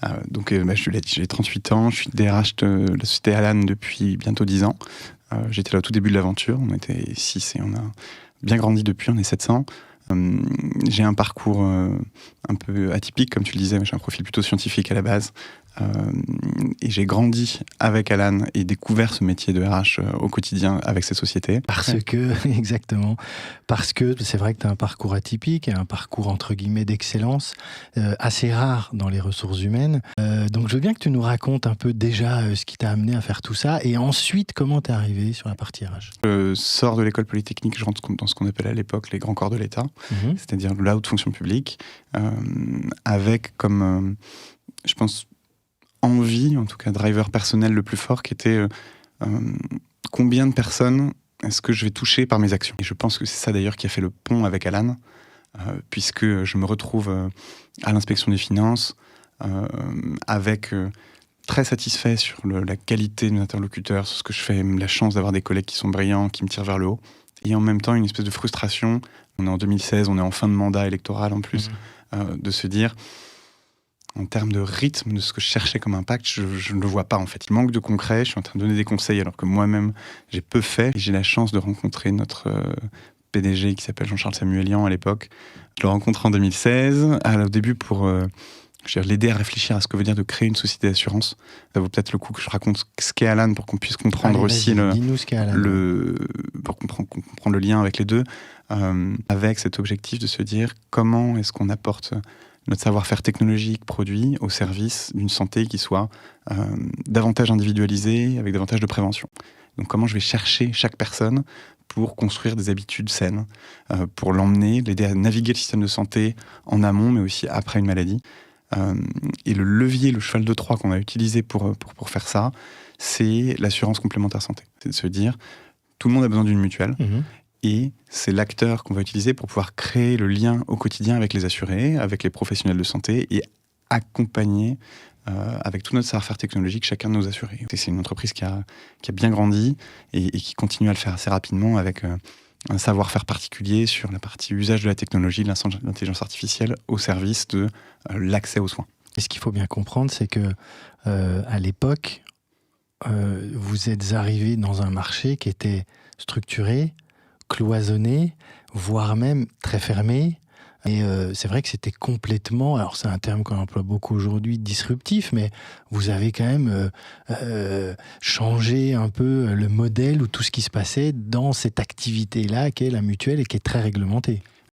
Je l'ai dit, j'ai 38 ans, je suis DRH de la société Alan depuis bientôt 10 ans. J'étais là au tout début de l'aventure, on était 6 et on a bien grandi depuis, on est 700. J'ai un parcours un peu atypique, comme tu le disais, mais j'ai un profil plutôt scientifique à la base. Et j'ai grandi avec Alan et découvert ce métier de RH au quotidien avec cette société. Exactement, parce que c'est vrai que tu as un parcours atypique, un parcours entre guillemets d'excellence, assez rare dans les ressources humaines. Donc je veux bien que tu nous racontes un peu déjà ce qui t'a amené à faire tout ça, et ensuite comment tu es arrivé sur la partie RH. Je sors de l'école polytechnique, je rentre dans ce qu'on appelle à l'époque les grands corps de l'État, c'est-à-dire la haute fonction publique, avec comme, je pense, envie, en tout cas driver personnel le plus fort, qui était combien de personnes est-ce que je vais toucher par mes actions. Et je pense que c'est ça d'ailleurs qui a fait le pont avec Alan, puisque je me retrouve à l'inspection des finances, avec très satisfait sur la qualité de mes interlocuteurs, sur ce que je fais, la chance d'avoir des collègues qui sont brillants, qui me tirent vers le haut, et en même temps une espèce de frustration. On est en 2016, on est en fin de mandat électoral en plus, de se dire, en termes de rythme, de ce que je cherchais comme impact, je ne le vois pas en fait. Il manque de concret, je suis en train de donner des conseils alors que moi-même j'ai peu fait. Et j'ai la chance de rencontrer notre PDG qui s'appelle Jean-Charles Samuelian à l'époque. Je le rencontre en 2016, au début pour l'aider à réfléchir à ce que veut dire de créer une société d'assurance. Ça vaut peut-être le coup que je raconte ce qu'est Alan pour qu'on puisse comprendre dis-nous ce qu'est Alan. Pour comprendre le lien avec les deux, avec cet objectif de se dire comment est-ce qu'on apporte notre savoir-faire technologique produit au service d'une santé qui soit davantage individualisée, avec davantage de prévention. Donc comment je vais chercher chaque personne pour construire des habitudes saines, pour l'emmener, l'aider à naviguer le système de santé en amont, mais aussi après une maladie. Et le levier, le cheval de Troie qu'on a utilisé pour faire ça, c'est l'assurance complémentaire santé. C'est de se dire, tout le monde a besoin d'une mutuelle, et c'est l'acteur qu'on va utiliser pour pouvoir créer le lien au quotidien avec les assurés, avec les professionnels de santé, et accompagner avec tout notre savoir-faire technologique chacun de nos assurés. C'est une entreprise qui a bien grandi et qui continue à le faire assez rapidement avec un savoir-faire particulier sur la partie usage de la technologie, de l'intelligence artificielle au service de l'accès aux soins. Et ce qu'il faut bien comprendre, c'est que à l'époque, vous êtes arrivé dans un marché qui était structuré, cloisonné, voire même très fermé. Et c'est vrai que c'était complètement, alors c'est un terme qu'on emploie beaucoup aujourd'hui, disruptif, mais vous avez quand même changé un peu le modèle ou tout ce qui se passait dans cette activité-là qui est la mutuelle et qui est très réglementée.